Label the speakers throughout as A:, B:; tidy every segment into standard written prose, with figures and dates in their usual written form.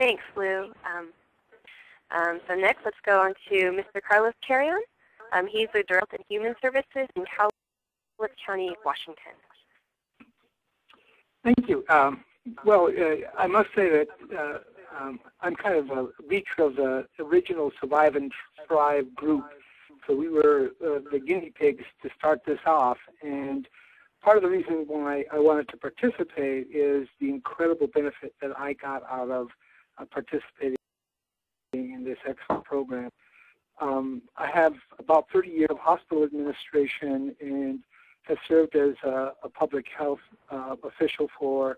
A: Thanks, Lou. So next, let's go on to Mr. Carlos Carreon. He's the Director of Human Services in Cowlitz County, Washington.
B: Thank you. Well, I must say that I'm kind of a leader of the original Survive and Thrive group. So we were the guinea pigs to start this off. And part of the reason why I wanted to participate is the incredible benefit that I got out of participating in this excellent program. I have about 30 years of hospital administration and have served as a public health official for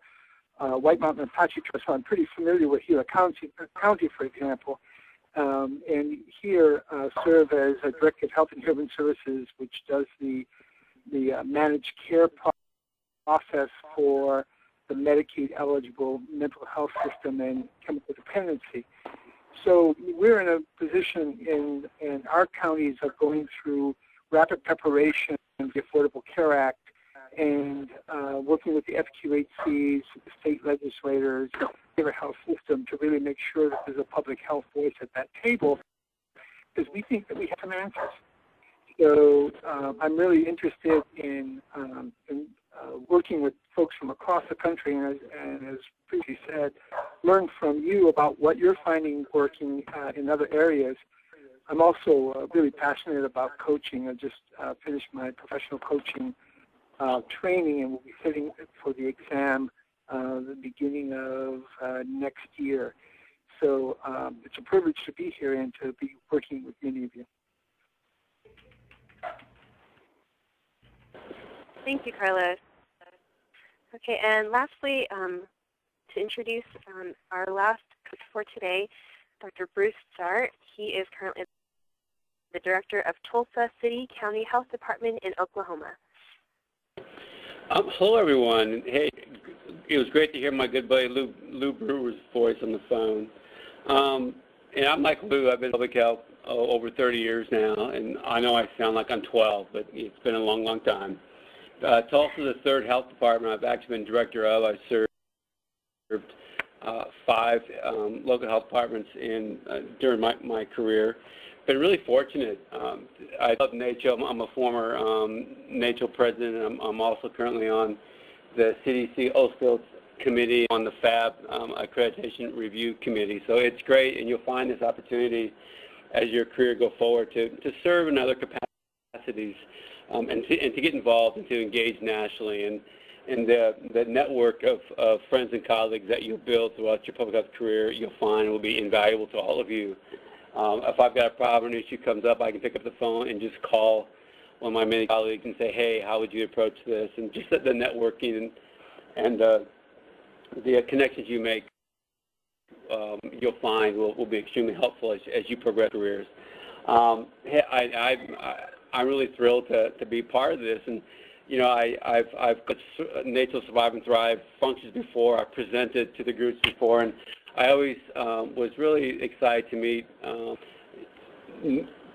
B: White Mountain Apache Trust, so I'm pretty familiar with Gila County, for example, and here serve as a Director of Health and Human Services, which does the managed care process for the Medicaid-eligible mental health system and chemical dependency. So we're in a position in our counties of going through rapid preparation of the Affordable Care Act and working with the FQHCs, the state legislators, the health system to really make sure that there's a public health voice at that table, because we think that we have some answers. So I'm really interested in working with folks from across the country, and as previously said, learn from you about what you're finding working in other areas. I'm also really passionate about coaching. I just finished my professional coaching training and will be sitting for the exam the beginning of next year. So it's a privilege to be here and to be working with many of you.
A: Thank you, Carlos. Okay, and lastly, to introduce our last coach for today, Dr. Bruce Starr. He is currently the Director of Tulsa City County Health Department in Oklahoma.
C: Hello, everyone. Hey, it was great to hear my good buddy Lou Brewer's voice on the phone. And I'm like Lou. I've been in public health over 30 years now, and I know I sound like I'm 12, but it's been a long, long time. Tulsa is the third health department I've actually been director of. I served 5 local health departments during my career. Been really fortunate. I love NACHO. I'm a former NACHO president, and I'm also currently on the CDC OSPILS committee on the FAB accreditation review committee. So it's great, and you'll find this opportunity as your career go forward to serve in other capacities and to get involved and to engage nationally. And the network of friends and colleagues that you'll build throughout your public health career, you'll find will be invaluable to all of you. If I've got a problem, an issue comes up, I can pick up the phone and just call one of my many colleagues and say, hey, how would you approach this? And just the networking and the connections you make, you'll find will be extremely helpful as you progress careers. Hey, I'm really thrilled to be part of this. And you know, I've got NACHO Survive and Thrive functions before. I've presented to the groups before, and I always was really excited to meet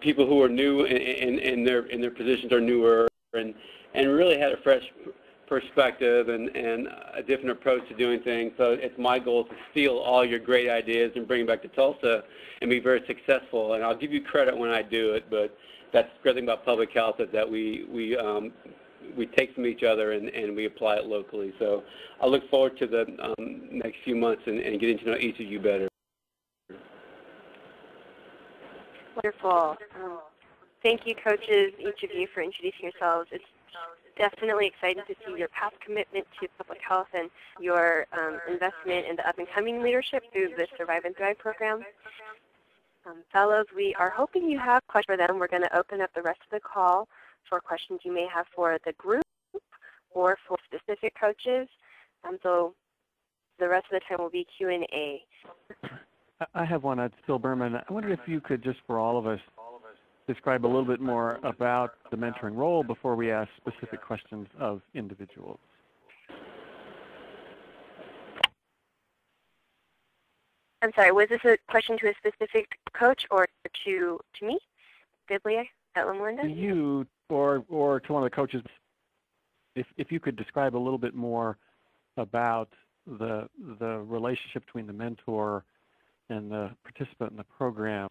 C: people who are new in their positions or newer, and really had a fresh perspective and a different approach to doing things. So it's my goal to steal all your great ideas and bring them back to Tulsa and be very successful. And I'll give you credit when I do it, but that's the great thing about public health, is that we take from each other and we apply it locally. So I look forward to the next few months and getting to know each of you better.
A: Wonderful. Thank you, coaches, each of you, for introducing yourselves. It's definitely exciting to see your past commitment to public health and your investment in the up-and-coming leadership through the Survive and Thrive program. Fellows, we are hoping you have questions for them. We're going to open up the rest of the call for questions you may have for the group or for specific coaches. So the rest of the time will be Q&A.
D: I have one. It's Phil Berman. I wonder if you could, just for all of us, describe a little bit more about the mentoring role before we ask specific questions of individuals.
A: I'm sorry, was this a question to a specific coach or to me, Biblia at Loma Linda?
D: To you or to one of the coaches, if you could describe a little bit more about the relationship between the mentor and the participant in the program,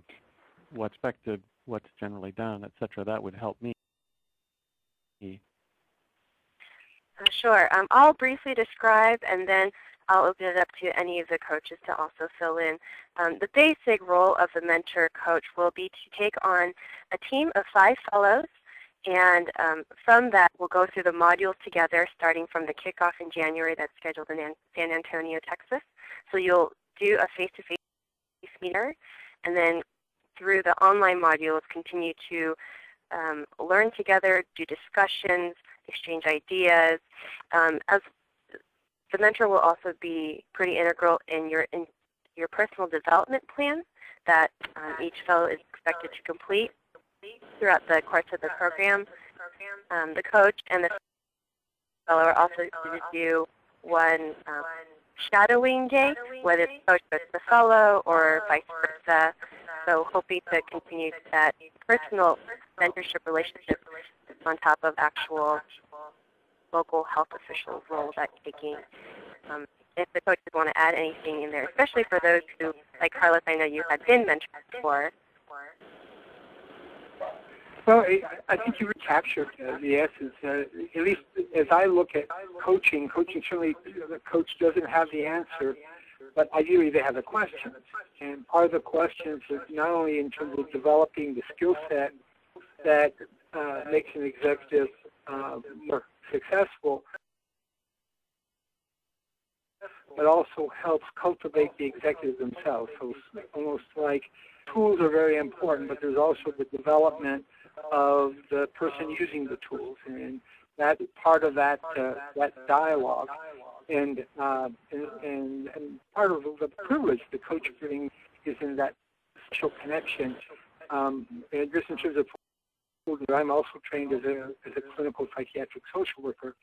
D: what's expected, what's generally done, et cetera, that would help me.
A: Sure. I'll briefly describe, and then I'll open it up to any of the coaches to also fill in. The basic role of the mentor coach will be to take on a team of 5 fellows, and from that we'll go through the modules together, starting from the kickoff in January that's scheduled in San Antonio, Texas. So you'll do a face-to-face meeting, and then through the online modules continue to learn together, do discussions, exchange ideas. As the mentor will also be pretty integral in your personal development plan that each fellow is expected to complete throughout the course of the program. The coach and the fellow are also going to do one shadowing day, whether the coach goes to the fellow or vice versa. So hoping to continue that personal mentorship relationship on top of actual local health official role that taking. If the coaches want to add anything in there, especially for those who, like Carlos, I know you had been mentored before.
B: Well, I think you recaptured the essence. At least as I look at coaching certainly the coach doesn't have the answer, but ideally they have a question. And part of the questions is not only in terms of developing the skill set that makes an executive more successful, but also helps cultivate the executives themselves. So it's almost like tools are very important, but there's also the development of the person using the tools, and that part of that dialogue, and part of the privilege the coach brings is in that social connection. And just in terms of, I'm also trained as a clinical psychiatric social worker,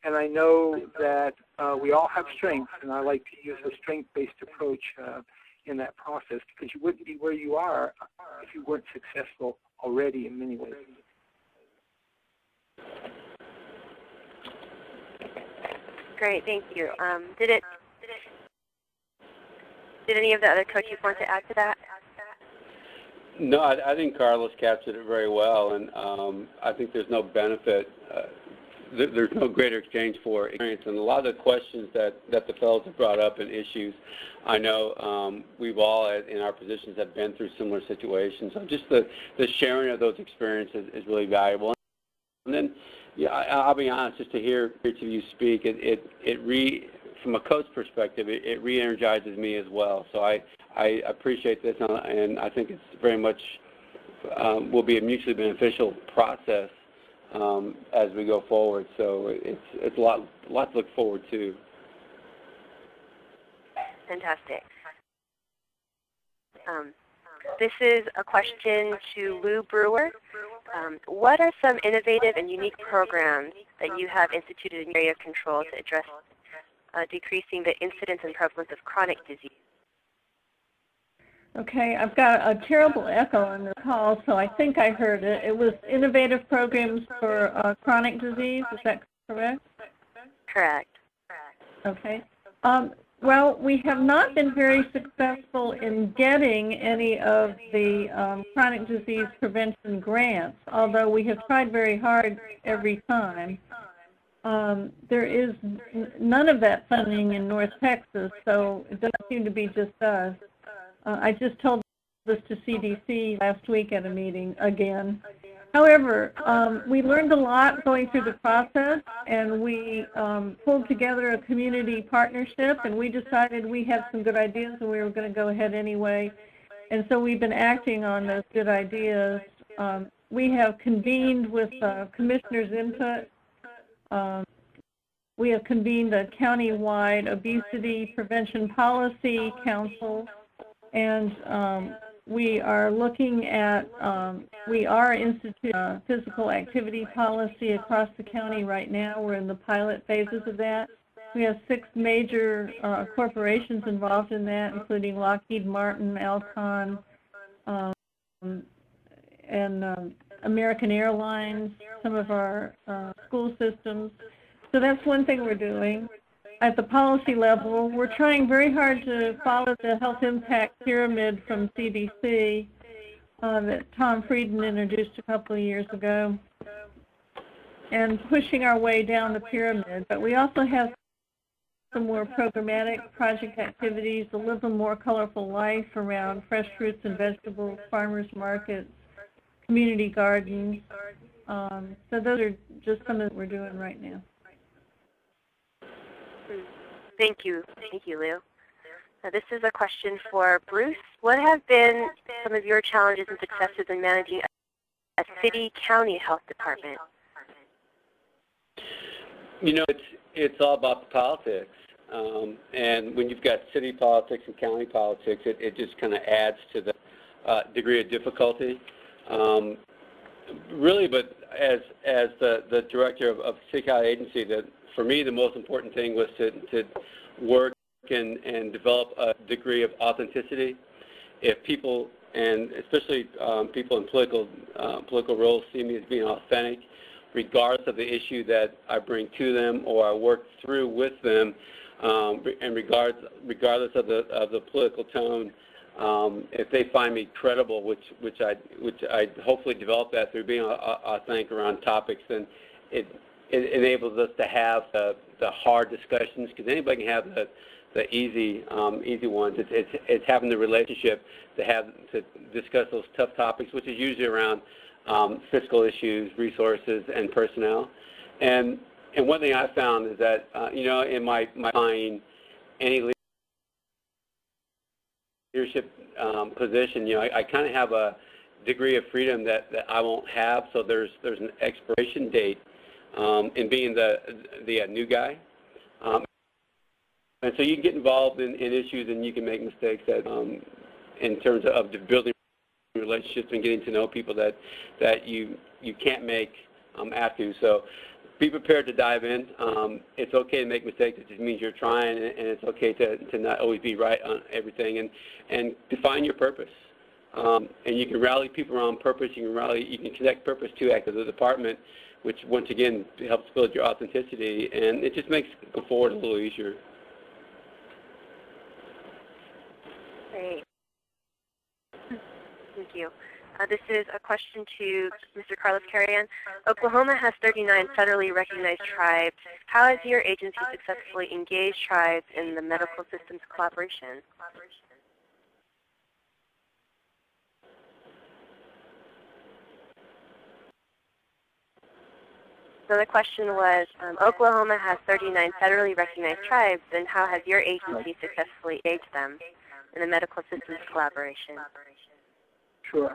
B: and I know that we all have strengths, and I like to use a strength-based approach in that process, because you wouldn't be where you are if you weren't successful already in many ways.
A: Great, thank you. Did any of the other coaches want to add to that?
C: No, I think Carlos captured it very well, and I think there's no benefit. There's no greater exchange for experience, and a lot of the questions that the fellows have brought up and issues, I know we've all in our positions have been through similar situations. So just the sharing of those experiences is really valuable. And then, yeah, I'll be honest, just to hear each of you speak, from a coach perspective, it re-energizes me as well. So I appreciate this, and I think it's very much will be a mutually beneficial process as we go forward. So it's a lot to look forward to.
A: Fantastic. This is a question to Lou Brewer. What are some innovative and unique programs that you have instituted in your area of control to address decreasing the incidence and prevalence of chronic disease?
E: Okay, I've got a terrible echo on the call, so I think I heard it. It was innovative programs for chronic disease. Is that correct?
A: Correct.
E: Okay. Well, we have not been very successful in getting any of the chronic disease prevention grants, although we have tried very hard every time. There is none of that funding in North Texas, so it doesn't seem to be just us. I just told this to CDC last week at a meeting again. However, we learned a lot going through the process, and we pulled together a community partnership, and we decided we had some good ideas and we were going to go ahead anyway. And so we've been acting on those good ideas. We have convened with commissioners' input. We have convened a county-wide obesity prevention policy council, and we are looking at, we are instituting a physical activity policy across the county right now. We're in the pilot phases of that. We have 6 major corporations involved in that, including Lockheed Martin, Alcon, and American Airlines, some of our school systems. So that's one thing we're doing. at the policy level, we're trying very hard to follow the health impact pyramid from CDC that Tom Frieden introduced a couple of years ago, and pushing our way down the pyramid. But we also have some more programmatic project activities, to live a more colorful life around fresh fruits and vegetables, farmers markets, community gardens. So those are just some of what we're doing right now.
A: Thank you, Lou. This is a question for Bruce. What have been some of your challenges and successes in managing a city-county health department?
C: You know, it's all about the politics. And when you've got city politics and county politics, it just kind of adds to the degree of difficulty. Really, but as the director of city county agency, that for me the most important thing was to work and develop a degree of authenticity. If people, and especially people in political roles, see me as being authentic, regardless of the issue that I bring to them or I work through with them, and regardless of the political tone, if they find me credible, which I hopefully develop that through being authentic around topics, then it enables us to have the hard discussions, because anybody can have the easy ones. It's having the relationship to discuss those tough topics, which is usually around fiscal issues, resources, and personnel. And one thing I found is that you know, in my any leadership position, you know, I kind of have a degree of freedom that I won't have. So there's an expiration date in being the new guy. And so you can get involved in issues, and you can make mistakes that, in terms of building relationships and getting to know people that you can't make after you. So be prepared to dive in. It's okay to make mistakes. It just means you're trying, and it's okay to not always be right on everything. And define your purpose. And you can rally people around purpose. You can connect purpose to act as a department, which once again helps build your authenticity, and it just makes go forward a little easier.
A: Great. Thank you. This is a question to Mr. Carlos Carreon. Oklahoma has 39 federally recognized tribes. How has your agency successfully engaged tribes in the medical systems collaboration? So the question was, Oklahoma has 39 federally recognized tribes, and how has your agency successfully engaged them in the medical systems collaboration?
B: Sure.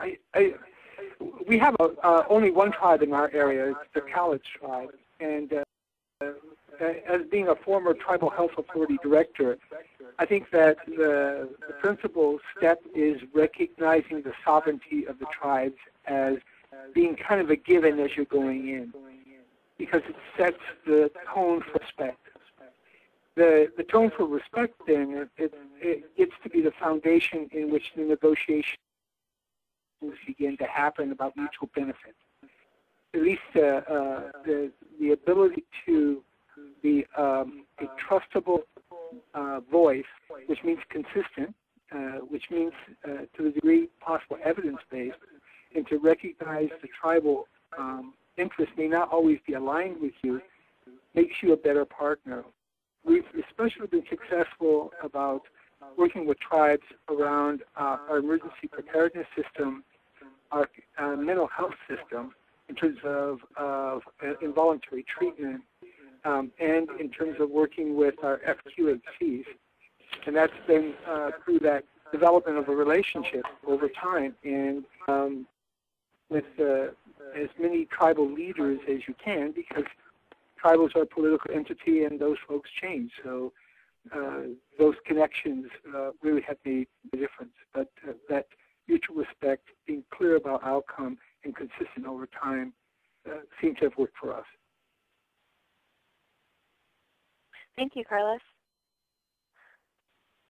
B: We have only one tribe in our area. It's the Cowlitz tribe. And as being a former tribal health authority director, I think that the principal step is recognizing the sovereignty of the tribes as being kind of a given as you're going in, because it sets the tone for respect. The tone for respect, then, it gets to be the foundation in which the negotiations begin to happen about mutual benefit. At least the ability to be a trustable voice, which means consistent, which means to the degree possible evidence-based, and to recognize the tribal interests may not always be aligned with you, makes you a better partner. We've especially been successful about working with tribes around our emergency preparedness system, our mental health system, in terms of involuntary treatment, and in terms of working with our FQHCs. And that's been through that development of a relationship over time, and with as many tribal leaders as you can, because tribals are a political entity and those folks change. So those connections really have made a difference. But that mutual respect, being clear about outcome, and consistent over time seem to have worked for us.
A: Thank you, Carlos.